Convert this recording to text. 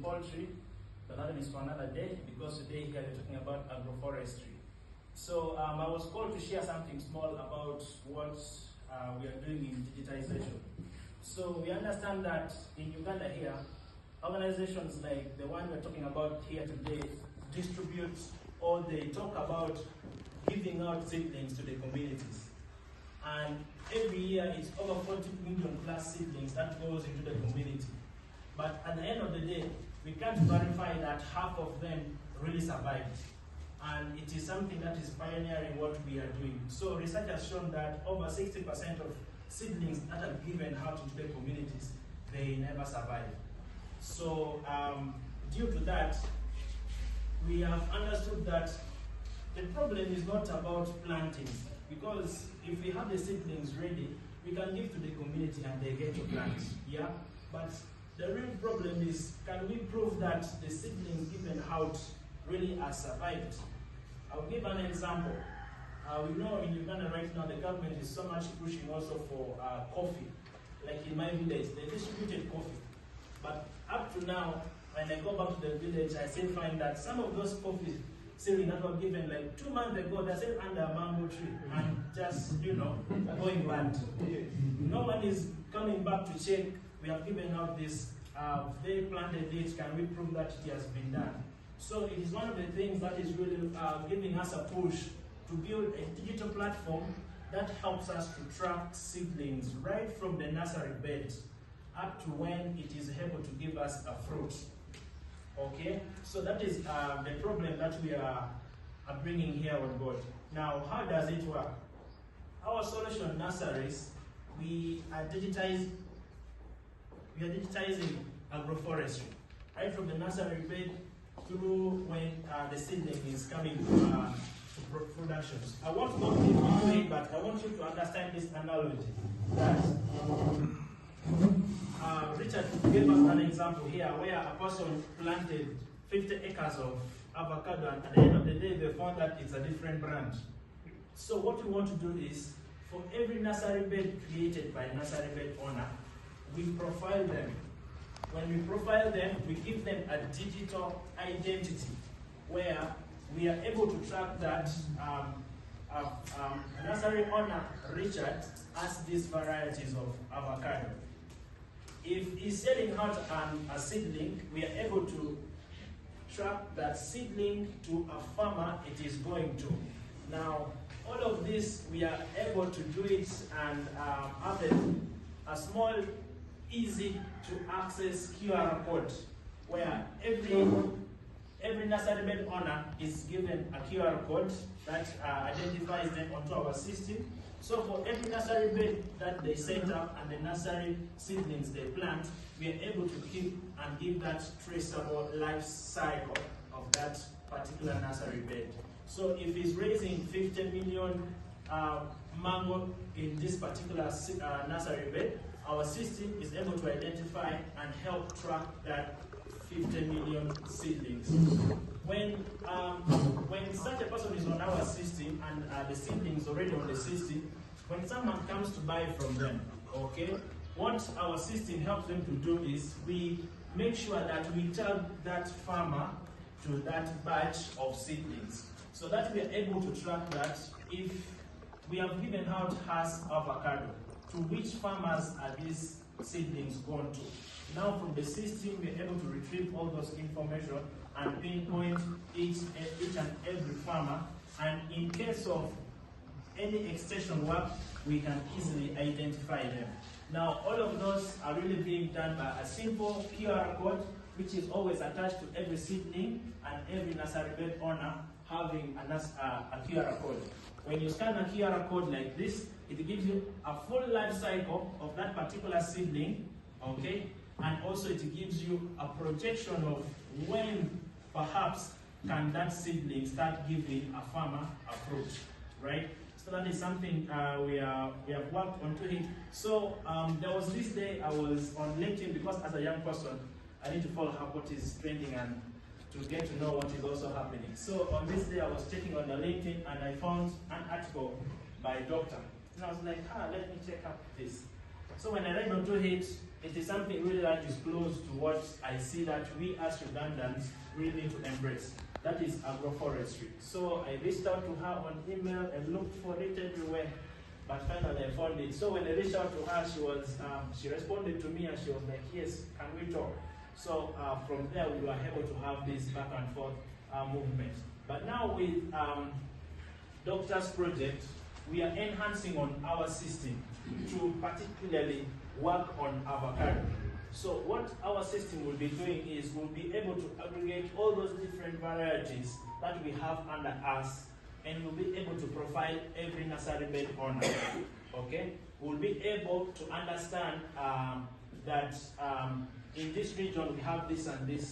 poultry, but that is for another day because today here we're talking about agroforestry. So I was called to share something small about what we are doing in digitization. So we understand that in Uganda here, organizations like the one we're talking about here today distribute or they talk about giving out seedlings to the communities. And every year it's over 40 million plus seedlings that goes into the community. But at the end of the day, we can't verify that half of them really survived. And it is something that is pioneering what we are doing. So research has shown that over 60% of seedlings that are given out into the communities, they never survive. So due to that, we have understood that the problem is not about plantings, because if we have the seedlings ready, we can give to the community and they get to plant, yeah? But the real problem is, can we prove that the seedlings given out really are survived? I'll give an example. We know in Uganda right now, the government is so much pushing also for coffee. Like in my village, they distributed coffee. But up to now, when I go back to the village, I still find that some of those coffee seedlings that were given like 2 months ago, they're still under a mango tree and just, going bad. No one is coming back to check. We have given out this, they planted it, can we prove that it has been done? So it is one of the things that is really giving us a push to build a digital platform that helps us to track seedlings right from the nursery bed up to when it is able to give us a fruit. Okay, so that is the problem that we are bringing here on board. Now, how does it work? Our solution nurseries, we are digitizing agroforestry, right from the nursery bed through when the seedling is coming to productions. I won't go into it, but I want you to understand this analogy. That Richard gave us an example here where a person planted 50 acres of avocado, and at the end of the day, they found that it's a different branch. So what we want to do is, for every nursery bed created by a nursery bed owner, we profile them. When we profile them, we give them a digital identity where we are able to track that nursery owner, Richard, has these varieties of avocado. If he's selling out a seedling, we are able to track that seedling to a farmer it is going to. Now, all of this, we are able to do it and have a small, easy to access QR code where every nursery bed owner is given a QR code that identifies them onto our system. So for every nursery bed that they set up and the nursery seedlings they plant, we are able to keep and give that traceable life cycle of that particular nursery bed. So if it's raising 50 million mango in this particular nursery bed, our system is able to identify and help track that 50 million seedlings. When such a person is on our system and the seedlings already on the system, when someone comes to buy from them, okay, what our system helps them to do is we make sure that we tag that farmer to that batch of seedlings, so that we are able to track that if we have given out has avocado, to which farmers are these seedlings gone to. Now from the system, we're able to retrieve all those information and pinpoint each and every farmer, and in case of any extension work, we can easily identify them. Now all of those are really being done by a simple QR code, which is always attached to every seedling and every nursery bed owner having a QR code. When you scan a QR code like this, it gives you a full life cycle of that particular seedling, okay? And also it gives you a projection of when perhaps can that seedling start giving a farmer a fruit, right? So that is something we have worked on to it. So there was this day I was on LinkedIn, because as a young person, I need to follow up what is trending and to get to know what is also happening. So on this day I was checking on the LinkedIn and I found an article by a doctor. And I was like, let me check up this. So when I read onto it, it is something really that is close to what I see that we as Ugandans really need to embrace. That is agroforestry. So I reached out to her on email and looked for it everywhere, but finally I found it. So when I reached out to her, she responded to me and she was like, yes, can we talk? So from there we were able to have this back and forth movement. But now with Doctor's project, we are enhancing on our system to particularly work on avocado. So what our system will be doing is we'll be able to aggregate all those different varieties that we have under us, and we'll be able to profile every nursery bed owner. Okay? We'll be able to understand that in this region we have this and this